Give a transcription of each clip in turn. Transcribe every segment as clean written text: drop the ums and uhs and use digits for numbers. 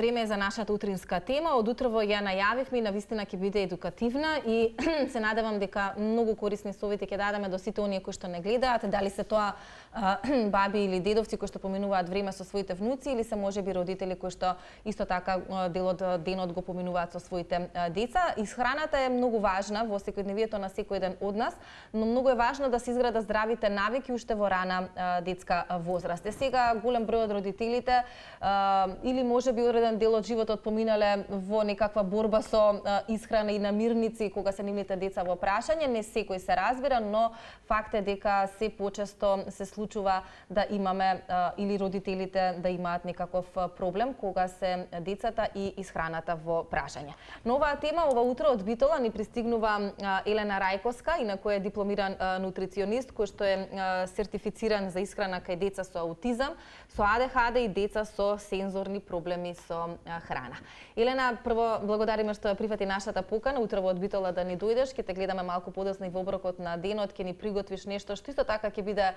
Време е за нашата утринска тема. Од утрово ја најавивме и навистина ќе биде едукативна и се надевам дека многу корисни совети ќе дадеме до сите оние кои што не гледаат, дали се тоа баби или дедовци кои што поминуваат време со своите внуци или се можеби родители кои што исто така дел од денот го поминуваат со своите деца. Исхраната е многу важна во секојдневието на секој ден од нас, но многу е важно да се изградат здравите навики уште во рана детска возраст. Сега голем број од родителите или можеби одреден дел од животот поминале во некаква борба со исхрана и намирници кога се нивните деца во прашање. Не секој се разбира, но факт е дека се почесто се случува да имаме или родителите да имаат некаков проблем кога се децата и исхраната во прашање. На оваа тема ова утро од Битола ни пристигнува Елена Рајковска, инаку е дипломиран нутриционист кој што е сертифициран за исхрана кај деца со аутизам, со АДХД и деца со сензорни проблеми со храна. Елена, прво благодариме што прифати нашата покана утрово од Битола да ни дојдеш, ќе те гледаме малку подоцна и во оброкот на денот, ќе ни приготвиш нешто што исто така ќе биде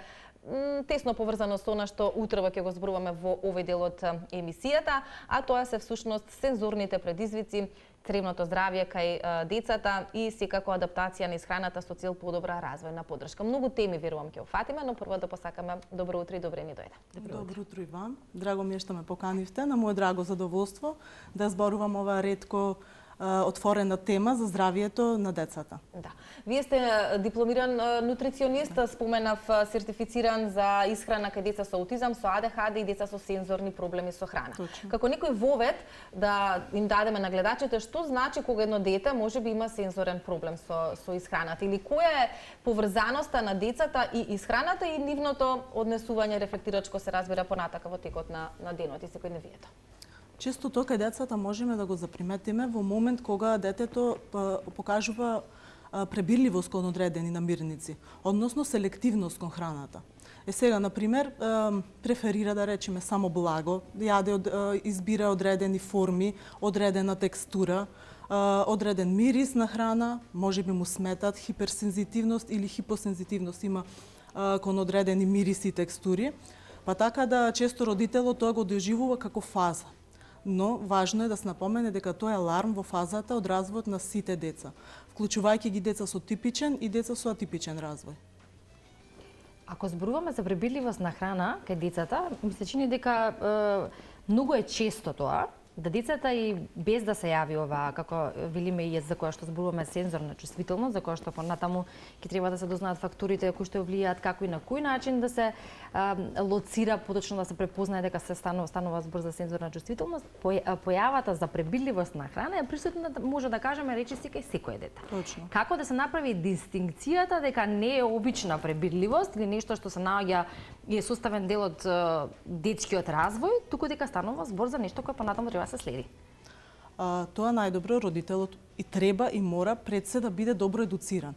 тесно поврзано со она што утрово ќе го зборуваме во овој дел од емисијата, а тоа се всушност сензорните предизвици, цревното здравје кај децата и секако адаптација на исхраната со цел подобра развојна поддршка. Многу теми верувам ќе офатиме, но прво да посакаме добро утро и добре ни дојде. Добро утро и вам. Драго ми е што ме поканивте. На моје драго задоволство да зборувам ова ретко отворена тема за здравието на децата. Да. Вие сте дипломиран нутриционист, споменав сертифициран за исхрана кај деца со аутизам, со АДХД и деца со сензорни проблеми со храна. Точно. Како некој вовед да им дадеме на гледачите што значи кога едно дете можеби има сензорен проблем со исхраната или која е поврзаноста на децата и исхраната и нивното однесување рефлектирачко се разбира понатака во текот на денот и секојдневието. Често тоа кај децата можеме да го заприметиме во момент кога детето покажува пребирливост кон одредени намирници, односно селективност кон храната. Сега, например, преферира да речеме само благо, јаде избира одредени форми, одредена текстура, одреден мирис на храна, можеби му сметат хиперсензитивност или хипосензитивност има кон одредени мириси и текстури, па така да често родителот тоа го доживува како фаза. Но важно е да се напомене дека тоа е аларм во фазата од развојот на сите деца, вклучувајќи ги деца со типичен и деца со атипичен развој. Ако зборуваме за пребирливост на храна кај децата, ми се чини дека многу е често тоа, да децата и без да се јави ова, како велиме и за која што зборуваме сензорна чувствителност, за која што понатаму ќе треба да се дознаат факторите кои што влијаат, како и на кој начин да се лоцира, поточно да се препознае дека се станува збор за сензорна чувствителност. Појавата за пребирливост на храна е присутна, може да кажеме, речиси кај секој дете. Точно. Како да се направи дистинкцијата дека не е обична пребирливост или нешто што се наоѓа и е составен дел од детскиот развој, туку дека станува збор за нешто кое понатаму треба да се следи. Тоа најдобро родителот и треба и мора пред се да биде добро едуциран.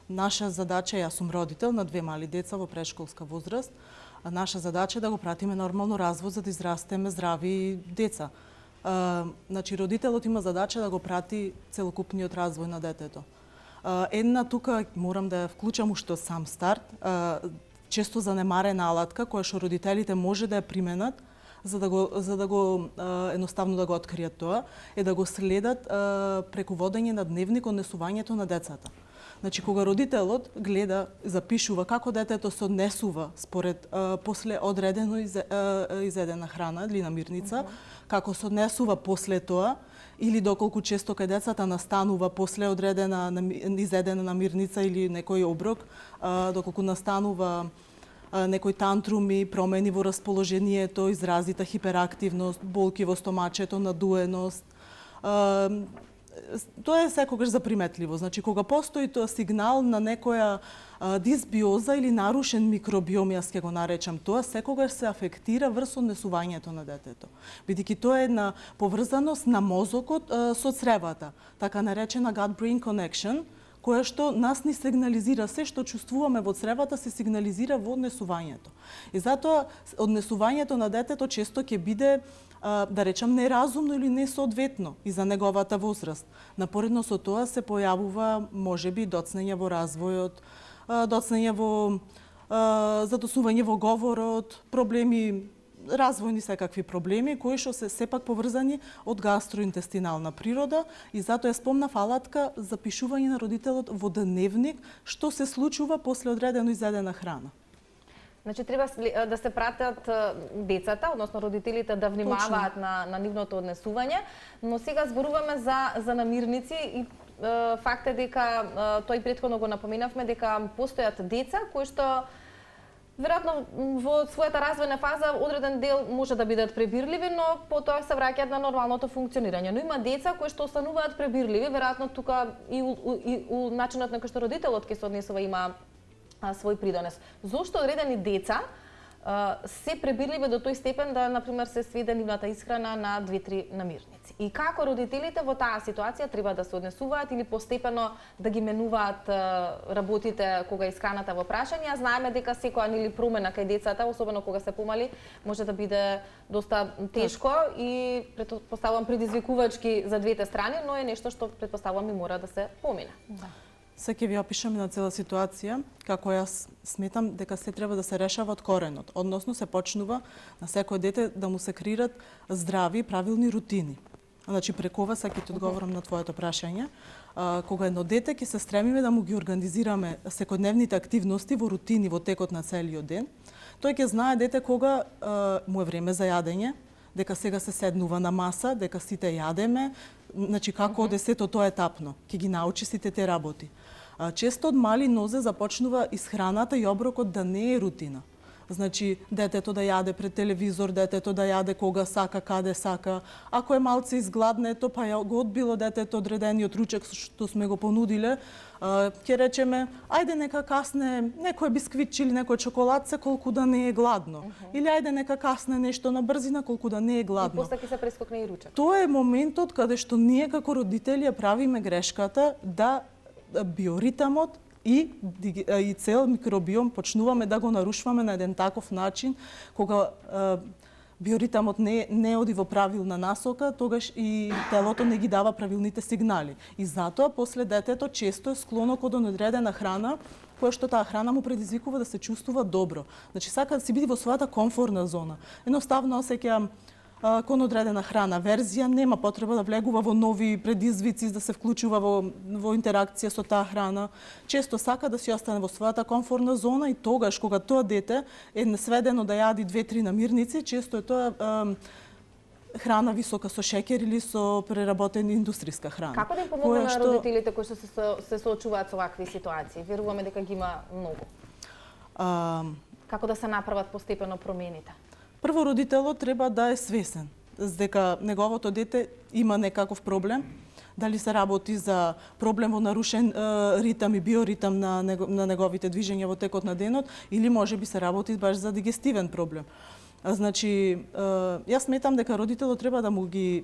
Наша задача, јас сум родител на 2 мали деца во прешколска возраст, наша задача е да го пратиме нормално развој за да израстеме здрави деца. Значи родителот има задача да го прати целокупниот развој на детето. Една тука морам да ја вклучам уште сам старт, често занемарена алатка која што родителите може да ја применат за да го едноставно да го откријат тоа, е да го следат преку водење на дневник однесувањето на децата. Значи, кога родителот гледа, запишува како детето се однесува според после одредено изедена храна или намирница, како се однесува после тоа, или доколку често кај децата настанува после одредена изедена намирница или некој оброк, доколку настанува некои тантруми, промени во расположението, изразита хиперактивност, болки во стомачето, надуеност. Тоа е секогаш заприметливо. Значи, кога постои тоа сигнал на некоја дисбиоза или нарушен микробиом, јас ќе го наречам тоа, секогаш се афектира врз однесувањето на детето. Бидејќи тоа е една поврзаност на мозокот со цревата, така наречена gut-brain connection, која што нас ни сигнализира, се што чувствуваме во цревата се сигнализира во однесувањето. И затоа однесувањето на детето често ќе биде, да речам, неразумно или несоодветно и за неговата возраст. Напоредно со тоа се појавува можеби доцнење во развојот, доцнење во задосување во говорот, проблеми развојни секакви проблеми кои што се сепак поврзани од гастроинтестинална природа и затоа ја спомнав алатка за пишување на родителот во дневник што се случува после одредено изедена храна. Значи треба да се пратат децата, односно родителите да внимаваат на нивното однесување, но сега зборуваме за намирници и факт е дека тој претходно го напоменавме дека постојат деца кои што веројатно во својата развојна фаза одреден дел може да бидат пребирливи, но потоа се враќаат на нормалното функционирање. Но има деца кои што остануваат пребирливи, веројатно тука и у начинот на кој што родителот ќе се однесува има свој придонес. Зошто одредени деца се пребирливи до тој степен да, например, се сведе нивната исхрана на 2-3 намирници? И како родителите во таа ситуација треба да се однесуваат или постепено да ги менуваат работите кога исхраната во прашање? Знаеме дека секоја нели промена кај децата, особено кога се помали, може да биде доста тешко и претпоставувам предизвикувачки за двете страни, но е нешто што претпоставувам и мора да се помине. Да. Се ќе ви опишеме на цела ситуација, како јас сметам дека се треба да се решава од коренот, односно се почнува на секој дете да му се креират здрави и правилни рутини. Значи преку ова ќе ти одговорам на твоето прашање. Кога едно дете ќе се стремиме да му ги организираме секојдневните активности во рутини во текот на целиот ден, тој ќе знае дете кога му е време за јадење, дека сега се седнува на маса, дека сите јадеме, значи како оде сето тоа етапно, ќе ги научи сите те работи. Често од мали нозе започнува исхраната и оброкот да не е рутина. Значи, детето да јаде пред телевизор, детето да јаде кога сака, каде сака. Ако е малце изгладнето, па ја го одбило детето одредениот ручек што сме го понудиле, ќе речеме, ајде нека касне некој бисквитче или некој чоколадце колку да не е гладно. Или ајде нека касне нешто на брзина колку да не е гладно. И после ќе се прескокне и ручек. Тоа е моментот каде што ние како родители ја правиме грешката да биоритамот и цел микробиом почнуваме да го нарушуваме на еден таков начин кога биоритамот не оди во правилна насока, тогаш и телото не ги дава правилните сигнали. И затоа после детето често е склоно кон одредена храна, која што таа храна му предизвикува да се чувствува добро. Значи сака да си биде во својата комфортна зона. Едноставно осеќам кон одредена храна верзија, нема потреба да влегува во нови предизвици, да се вклучува во интеракција со таа храна. Често сака да си остане во својата комфортна зона и тогаш кога тоа дете е сведено да јади 2-3 намирници, често е тоа храна висока со шеќер или со преработена индустријска храна. Како да им помогнеме на родителите кои што се соочуваат со вакви ситуации? Веруваме дека ги има многу. Како да се направат постепено промените? Прво, родителот треба да е свесен дека неговото дете има некаков проблем, дали се работи за проблем во нарушен ритам и биоритам на неговите движења во текот на денот, или можеби се работи баш за дигестивен проблем. Значи, јас сметам дека родителот треба да му ги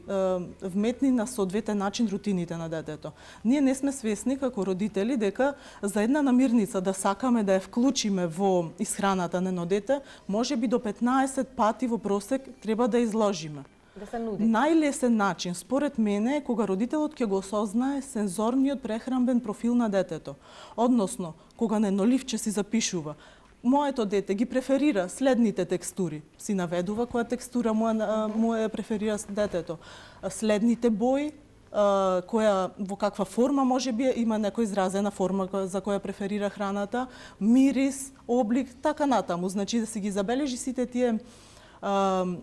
вметни на соодветен начин рутините на детето. Ние не сме свесни како родители дека за една намирница да сакаме да ја вклучиме во исхраната на едно дете, можеби до 15 пати во просек треба да изложиме. Да се нуди. Најлесен начин, според мене, е кога родителот ќе го осознае сензорниот прехранбен профил на детето. Односно, кога на едно ливче си запишува моето дете ги преферира следните текстури. Си наведува која текстура му е преферира детето. Следните бои, во каква форма можеби има некоја изразена форма за која преферира храната, мирис, облик, така натаму. Значи да си ги забележи сите тие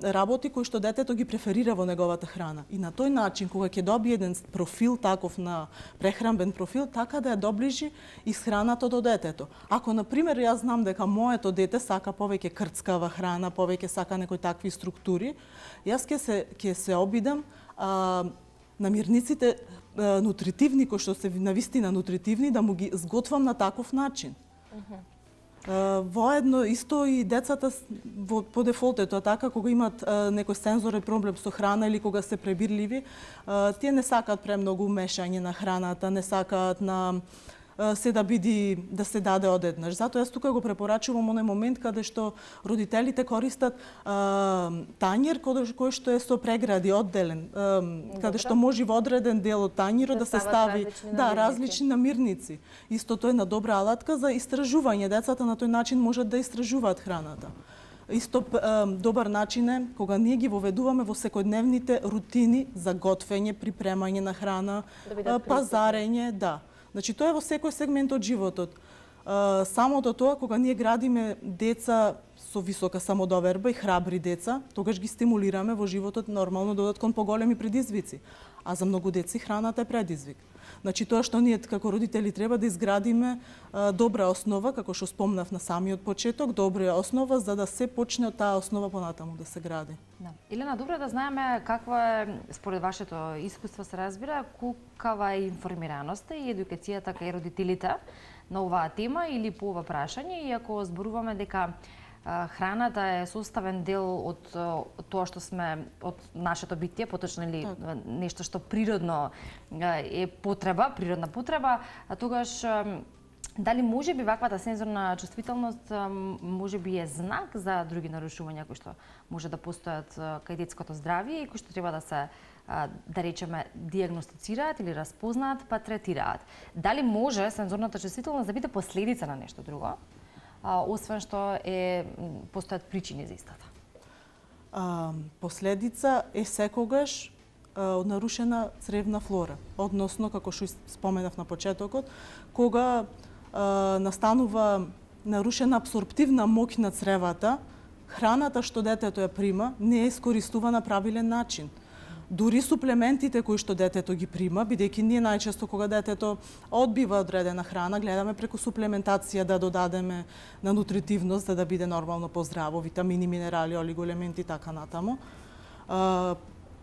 работи кои што детето ги преферира во неговата храна. И на тој начин, кога ќе добие еден профил таков на прехранбен профил, така да ја доближи исхраната до детето. Ако, например, јас знам дека моето дете сака повеќе крцкава храна, повеќе сака некои такви структури, јас ќе се обидам намирниците нутритивни, кои што се навистина нутритивни, да му ги сготвам на таков начин. Воедно исто и децата по дефолт е тоа така, кога имат некој сензорен проблем со храна или кога се пребирливи, тие не сакаат премногу мешање на храната, не сакаат на се да се даде одеднаш. Затоа јас тука го препорачувам оној момент каде што родителите користат тањер кој што е со прегради одделен, каде што може во одреден дел од тањерот да се стави различни намирници. Исто тоа е на добра алатка за истражување. Децата на тој начин можат да истражуваат храната. Исто добар начин е кога ние ги воведуваме во секојдневните рутини за готвење, припремање на храна, пазарење, да. Значи тоа е во секој сегмент од животот. Самото тоа кога ние градиме деца со висока самодоверба и храбри деца, тогаш ги стимулираме во животот нормално да одат кон поголеми предизвици. А за многу деци храната е предизвик. Значи тоа што ние како родители треба да изградиме добра основа, како што спомнав на самиот почеток, добра основа за да се почне од таа основа понатаму да се гради. Да. Елена, добро да знаеме каква е според вашето искуство се разбира, колкава е информираноста и едукацијата кај родителите на оваа тема или по ова прашање, и ако зборуваме дека храната е составен дел од тоа што сме, од нашето битие, поточно или нешто што природно е потреба, природна потреба, тогаш дали може би ваквата сензорна чувствителност може би е знак за други нарушувања кои што може да постојат кај детското здравје и кои што треба да се да речеме дијагностицираат или распознаат па третираат. Дали може сензорната чувствителност да биде последица на нешто друго? Освен што постојат причини за истата? Последица е секогаш нарушена цревна флора, односно, како што споменав на почетокот, кога настанува нарушена абсорптивна моќ на цревата, храната што детето ја прима не е искористува на правилен начин. Дури суплементите кои што детето ги прима, бидејќи ние најчесто кога детето одбива одредена храна, гледаме преку суплементација да додадеме на нутритивност за да биде нормално поздраво, витамини, минерали, олигоелементи и така натаму.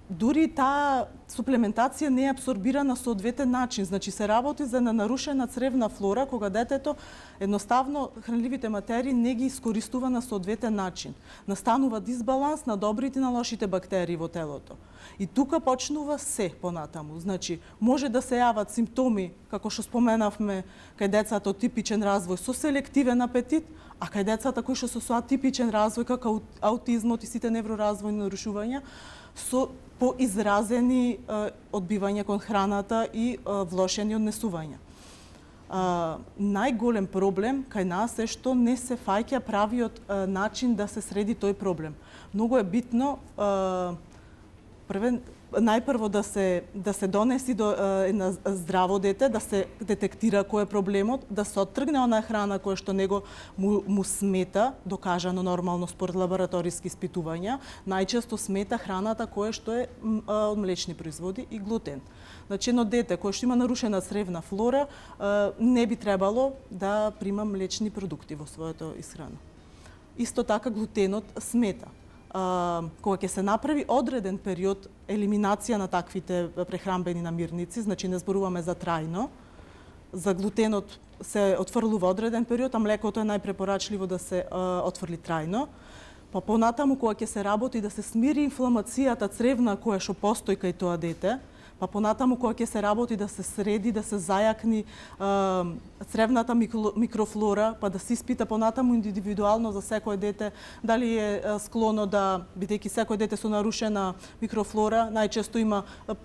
Дури таа суплементација не е абсорбирана со одветен начин, значи се работи за нарушена цревна флора кога детето едноставно хранливите материи не ги искористува на соодветен начин. Настанува дисбаланс на добрите и на лошите бактерии во телото. И тука почнува се понатаму. Значи, може да се јават симптоми, како што споменавме, кај децата од типичен развој со селективен апетит, а кај децата кои што се со атипичен развој, како аутизмот и сите невроразвојни нарушувања, со поизразени одбивања кон храната и влошени однесувања. Најголем проблем кај нас е што не се фаќа правиот начин да се среди тој проблем. Многу е битно најпрво да се донеси до една здраво дете, да се детектира кој е проблемот, да се оттргне онаа храна која што него му смета, докажано нормално според лабораториски испитувања, најчесто смета храната која што е од млечни производи и глутен. Значи, едно дете кое што има нарушена цревна флора не би требало да прима млечни продукти во својата исхрана. Исто така глутенот смета. Кога ќе се направи одреден период елиминација на таквите прехранбени намирници, значи не зборуваме за трајно, за глутенот се отфрлува одреден период, а млекото е најпрепорачливо да се отфрли трајно. Па понатаму кога ќе се работи да се смири инфламацијата цревна која што постои кај тоа дете, па понатаму кога ќе се работи да се среди, да се зајакни цревната микрофлора, па да се испита понатаму индивидуално за секој дете дали е склоно да, бидејќи секој дете со нарушена микрофлора најчесто има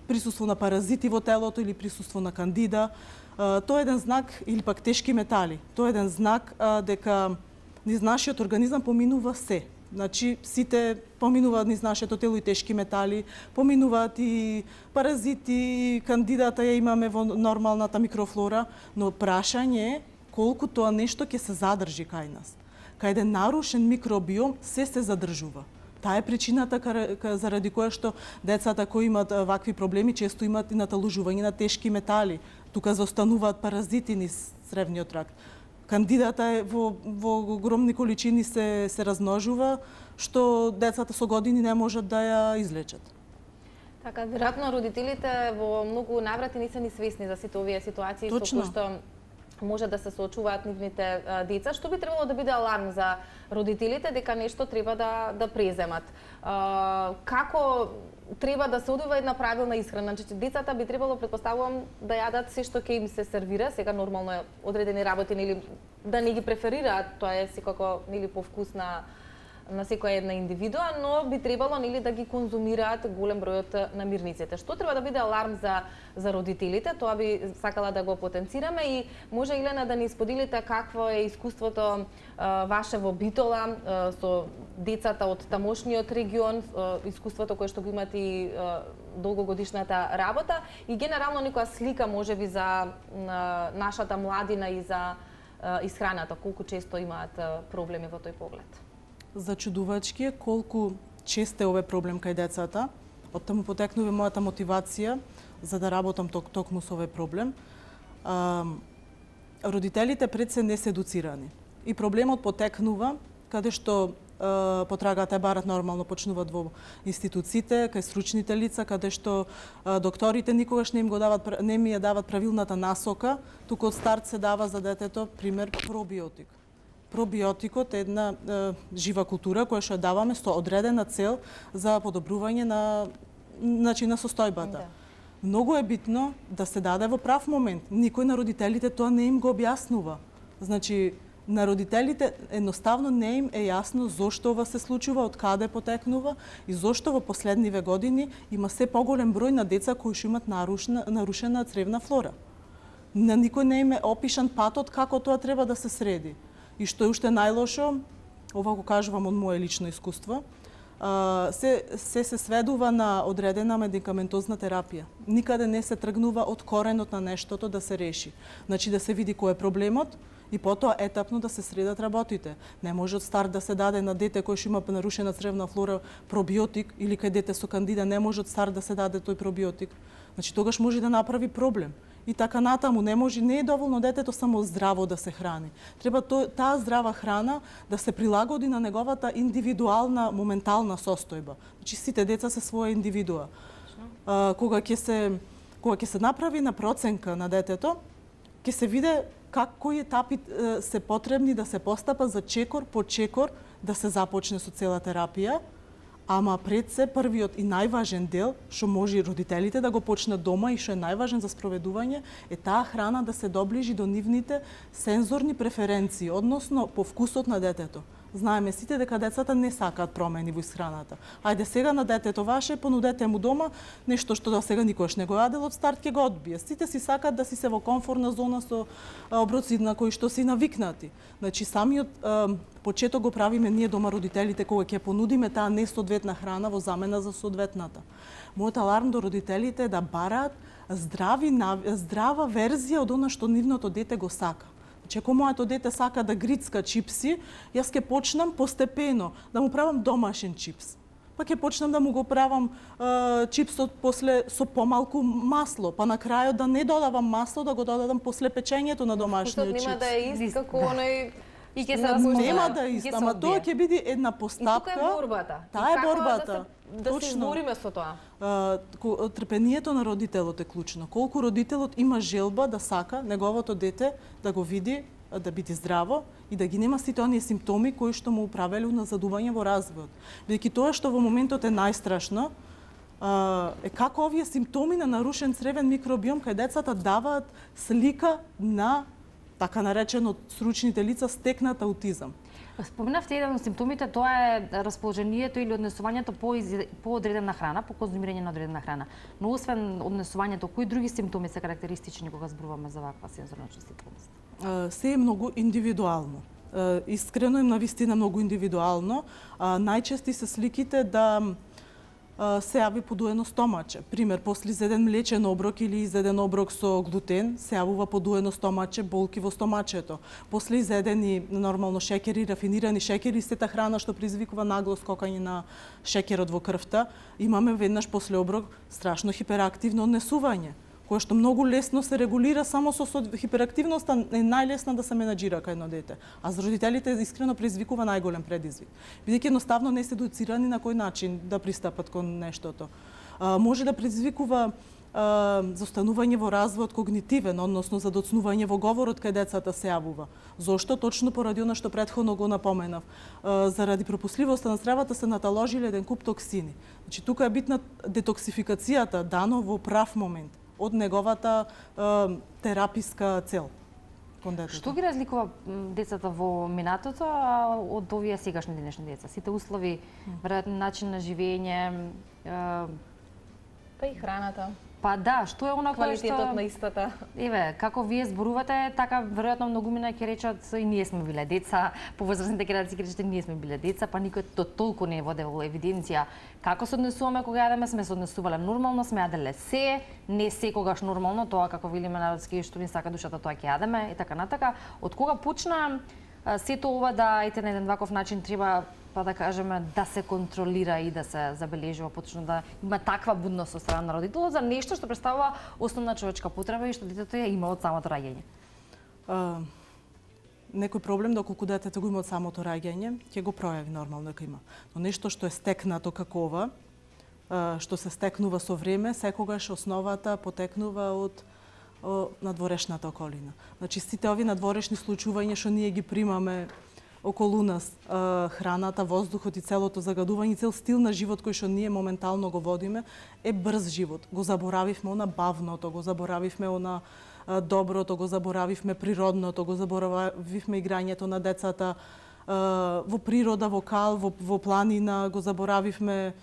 присуство на паразити во телото или присуство на кандида. Тоа е еден знак, или пак тешки метали. Тоа е еден знак дека низ нашиот организам поминува се. Значи, сите поминуваат низ нашето тело и тешки метали, поминуваат и паразити, и кандидата ја имаме во нормалната микрофлора, но прашање е колку тоа нешто ќе се задржи кај нас. Кај еден нарушен микробиом се задржува. Таа е причината заради која што децата кои имаат вакви проблеми често имаат и наталужување на тешки метали. Тука заостануваат паразити низ цревниот тракт. Кандидата е во огромни количини се размножува, што децата со години не можат да ја излечат. Така, веројатно родителите во многу наврати не се ни свесни за сите овие ситуации со кои што може да се соочуваат нивните деца, што би требало да биде аларм за родителите дека нешто треба да преземат. Како треба да се одвива една правилна исхрана? Значи, децата би требало, предпоставувам, да јадат се што ќе им се сервира, сега нормално е одредени работи, нели, да не ги преферираат, тоа е секако нели повкусна на секоја една индивидуа, но би требало нели да ги конзумираат голем број од намирниците. Што треба да биде аларм за родителите? Тоа би сакала да го потенцираме и може Елена да ни споделите какво е искуството ваше во Битола со децата од тамошниот регион, искуството кое што го имате и долгогодишната работа и генерално некоја слика можеби за нашата младина и за исхраната, колку често имаат проблеми во тој поглед. Зачудувачки е колку чест е овој проблем кај децата. Од таму потекнува мојата мотивација за да работам токму со овој проблем. Родителите пред се не се едуцирани. И проблемот потекнува каде што потрагата барат нормално почнуваат во институциите, кај стручните лица, каде што докторите никогаш не им ја дават правилната насока, туку од старт се дава за детето пример пробиотик. Пробиотикот е една жива култура која што ја даваме со одредена цел за подобрување на состојбата. Да. Многу е битно да се даде во прав момент. Никој на родителите тоа не им го објаснува. Значи, на родителите едноставно не им е јасно зошто ова се случува, од каде потекнува и зошто во последниве години има се поголем број на деца кои што имат нарушена цревна флора. На никој не им е опишан патот како тоа треба да се среди. И што е уште најлошо, ова го кажувам од мое лично искуство, се сведува на одредена медикаментозна терапија. Никаде не се тргнува од коренот на нештото да се реши. Значи да се види кој е проблемот и потоа етапно да се средат работите. Не може од старт да се даде на дете кој што има нарушена цревна флора пробиотик или кај дете со кандида не може од старт да се даде тој пробиотик. Значи тогаш може да направи проблем. И така натаму не е доволно детето само здраво да се храни. Треба таа здрава храна да се прилагоди на неговата индивидуална моментална состојба. Значи сите деца се своја индивидуа. Кога ќе се направи на проценка на детето, ќе се види кои етапи се потребни да се постапа за чекор по чекор да се започне со цела терапија. Ама пред се првиот и најважен дел, што може и родителите да го почнат дома и што е најважен за спроведување, е таа храна да се доближи до нивните сензорни преференции, односно по вкусот на детето. Знаеме сите дека децата не сакаат промени во исхраната. Ајде сега на детето ваше, понудете му дома нешто што до сега никош не го јадел, од старт ќе го одбие. Сите си сакаат да си се во комфортна зона со оброци на кои што си навикнати. Значи самиот почеток го правиме ние дома родителите кога ќе понудиме таа несоодветна храна во замена за соодветната. Мојот аларм до родителите е да бараат здрава верзија од она што нивното дете го сака. Че ако моето дете сака да грицка чипси, јас ќе почнам постепено да му правам домашен чипс. Па ќе почнам да му го правам чипсот после со помалку масло, па на крајот да не додавам масло, да го додадам после печењето на домашниот чипс. Нема да е ист како оној и ќе се нема да е ист, ама тоа ќе биде една постапка. И тука е борбата. Таа е борбата. Да се избориме со тоа. Трпението на родителот е клучно. Колку родителот има желба да сака неговото дете да го види, да биде здраво и да ги нема сите оние симптоми кои што му правеле назадување во развојот. Бидејќи тоа што во моментот е најстрашно е како овие симптоми на нарушен цревен микробиом кај децата даваат слика на така наречено стручните лица стекнат аутизам. Спомнавте еден од симптомите, тоа е расположението или однесувањето по одредена храна, по конзумирање на одредена храна. Но освен однесувањето, кои други симптоми се карактеристични кога зборуваме за ваква сензорна чувствителност? Се е многу индивидуално. Искрено е навистина многу индивидуално. Најчести се сликите да се јави подуено стомаче. Пример, после изеден млечен оброк или изеден оброк со глутен, се јавува подуено стомаче, болки во стомачето. После изедени нормално шеќери, рафинирани шеќери, сета храна што предизвикува нагло скокање на шеќерот во крвта, имаме веднаш после оброк страшно хиперактивно однесување, кое што многу лесно се регулира, само со хиперактивноста е најлесна да се менаџира кај едно дете. А за родителите искрено предизвикува најголем предизвик. Бидејќи едноставно не се едуцирани на кој начин да пристапат кон нештото. Може да предизвикува заостанување во развојот когнитивен, односно задоцнување во говорот кај децата се јавува. Зошто? Точно поради она што претходно го напоменав. Заради пропусливоста на стравата се наталожиле еден куп токсини. Значи тука е битна детоксификацијата дано во прав момент од неговата тераписка цел. кон детето. Што ги разликува децата во минатото од овие сегашни денешни деца? Сите услови, веројатно начин на живење, Па и храната. па да, што е она кое Квалитетот што... на истата. Еве, како вие зборувате, така веројатно многумина ќе речат и ние сме биле деца, повозрасните генерации ќе речат ние сме биле деца, па никој толку не воде во евиденција. Како се однесуваме кога јадеме, сме се однесувале нормално, сме јаделе се, не секогаш нормално, тоа како велиме народски што ни сака душата, тоа ќе јадеме и така натака. Од кога почна сето ова да ете на еден ваков начин треба па да кажеме да се контролира и да се забележува, поточно да има таква будност од страна на родителот за нешто што представува основна човечка потреба и што детето ја има од самото раѓање? Некој проблем доколку детето го има од самото раѓање, ќе го пројави нормално дека има. Но нешто што е стекнато како ова, што се стекнува со време, секогаш основата потекнува од надворешната околина. Значи сите овие надворешни случувања што ние ги примаме околу нас, храната, воздухот и целото загадување, цел стил на живот кој што ние моментално го водиме, е брз живот. Го заборавивме она бавното, го заборавивме она доброто, го заборавивме природното, го заборавивме играњето на децата во природа, во кал, во планина, го заборавивме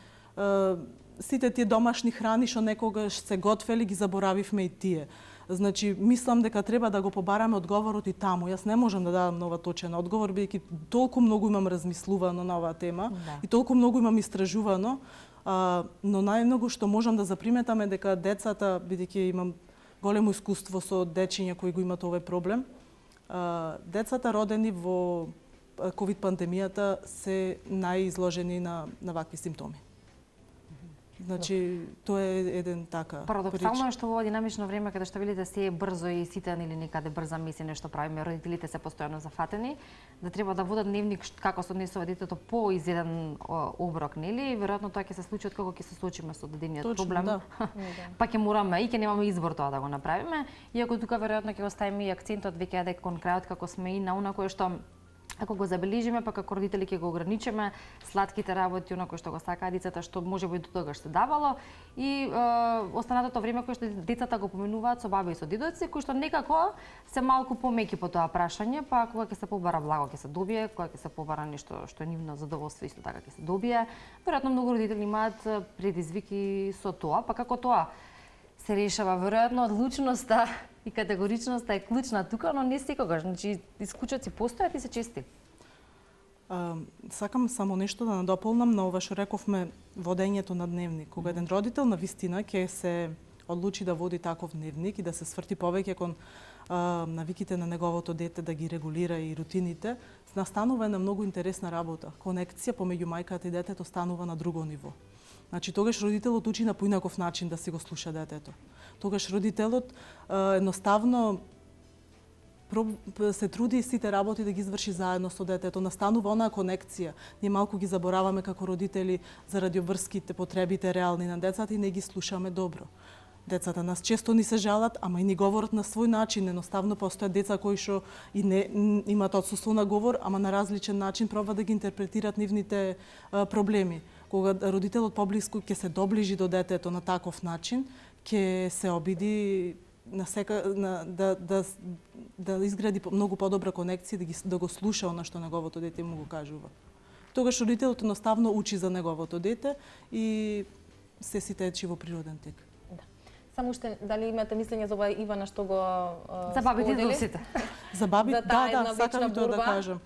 сите тие домашни храни што некогаш се готвели, ги заборавивме и тие. Значи, мислам дека треба да го побараме одговорот и таму. Јас не можам да дадам нова точен одговор, бидејќи толку многу имам размислувано на оваа тема и толку многу имам истражувано, но најмногу што можам да заприметам е дека децата, бидејќи имам големо искуство со дечиња кои го имаат овој проблем, децата родени во ковид пандемијата се најизложени на вакви симптоми. Значи, тоа е еден така Парадоксално е што во ова динамично време каде што велите се е брзо и сите или некаде брза мисли нешто правиме, родителите се постојано зафатени, да треба да водат дневник како се однесува детето по изеден оброк, нели? Веројатно тоа ќе се случи откако ќе се соочиме со дадениот проблем. Да. Па ќе мораме и ќе немаме избор тоа да го направиме. Иако тука веројатно ќе го ставиме и акцентот веќе аде кон крајот како сме и на она кое што ако го забележиме, па како родители ќе го ограничиме сладките работи, онако што го сакаат децата, што можеби до тогаш се давало, и останатото време кое што децата го поминуваат со баба и со дедоци, кои што некако се малку помеки по тоа прашање, па кога ќе се побара благо ќе се добие, кога ќе се побара нешто што е нивно задоволство исто така ќе се добие. Веројатно многу родители имаат предизвики со тоа, па како тоа се решава, веројатно одлучноста и категоричноста е клучна тука, но не секогаш. Значи, исклучоци постојат и се чести. Сакам само нешто да надополнам на ова што рековме водењето на дневник. Кога еден родител на вистина ќе се одлучи да води таков дневник и да се сврти повеќе кон навиките на неговото дете, да ги регулира и рутините, настанува една многу интересна работа. Конекција помеѓу мајката и детето станува на друго ниво. Значи, тогаш родителот учи на поинаков начин да си го слуша детето. Тогаш родителот едноставно се труди сите работи да ги изврши заедно со детето. Настанува онаа конекција. Ние малку ги забораваме како родители заради обврските, потребите реални на децата и не ги слушаме добро. Децата нас често ни се жалат, ама и ни говорат на свој начин. Едноставно постојат деца кои што и не имаат отсуство на говор, ама на различен начин пробаат да ги интерпретират нивните проблеми. Кога родителот поблиску ќе се доближи до детето на таков начин, ќе се обиди да изгради многу подобра конекција, да го слуша она што неговото дете му го кажува. Тогаш родителот едноставно учи за неговото дете и се течи во природен тек. Само уште, дали имате мислење за ова Ивана што го за бабите и сподели? дедовците? За баби, За таа една сакам вечна и тоа да борба. кажам.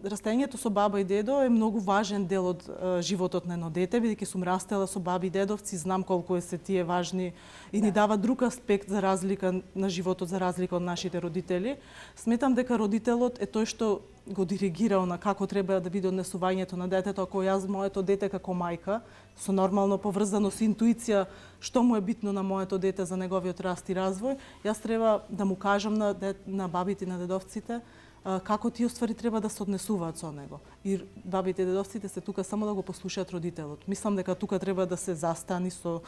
Растењето со баба и дедо е многу важен дел од животот на едно дете, бидејќи сум растела со баби и дедовци, знам колку се тие важни и ни дава друг аспект за разлика на животот, за разлика од нашите родители. Сметам дека родителот е тој што го диригира на како треба да биде однесувањето на детето. Ако јас моето дете како мајка, со нормално поврзано со интуиција што му е битно на моето дете за неговиот раст и развој, јас треба да му кажам на бабите и на дедовците како тие ствари треба да се однесуваат со него. И бабите и дедовците се тука само да го послушаат родителот. Мислам дека тука треба да се застани со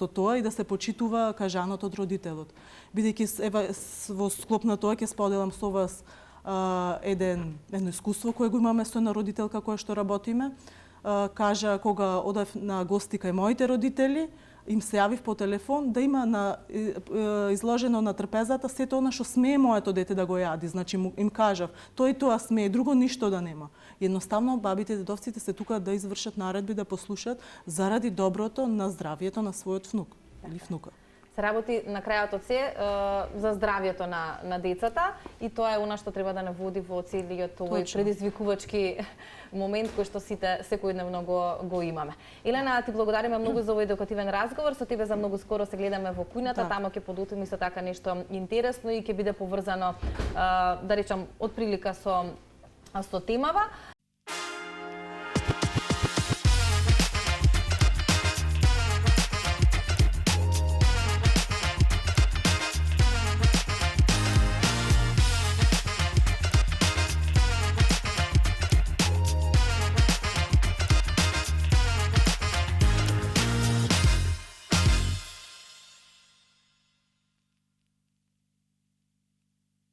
тоа и да се почитува кажаното од родителот. Бидејќи во склоп на тоа ќе споделам со вас едно искуство кое го имаме со една родителка која што работиме. Кажа, кога одев на гости кај моите родители, им се јавив по телефон да има изложено на трпезата сето она што смее моето дете да го јади. Значи им кажав, тој и тоа смее, друго ништо да нема. Едноставно бабите и дедовците се тука да извршат наредби, да послушат заради доброто на здравието на својот внук или внука. Се работи на крајот од се за здравието на децата и тоа е она што треба да не води во целиот овој предизвикувачки момент кој што сите секојдневно го имаме. Елена, ти благодариме многу за овој едукативен разговор. Со тебе за многу скоро се гледаме во кујната, тамо ќе подутим исто така нешто интересно и ќе биде поврзано, да речам, од прилика со темава.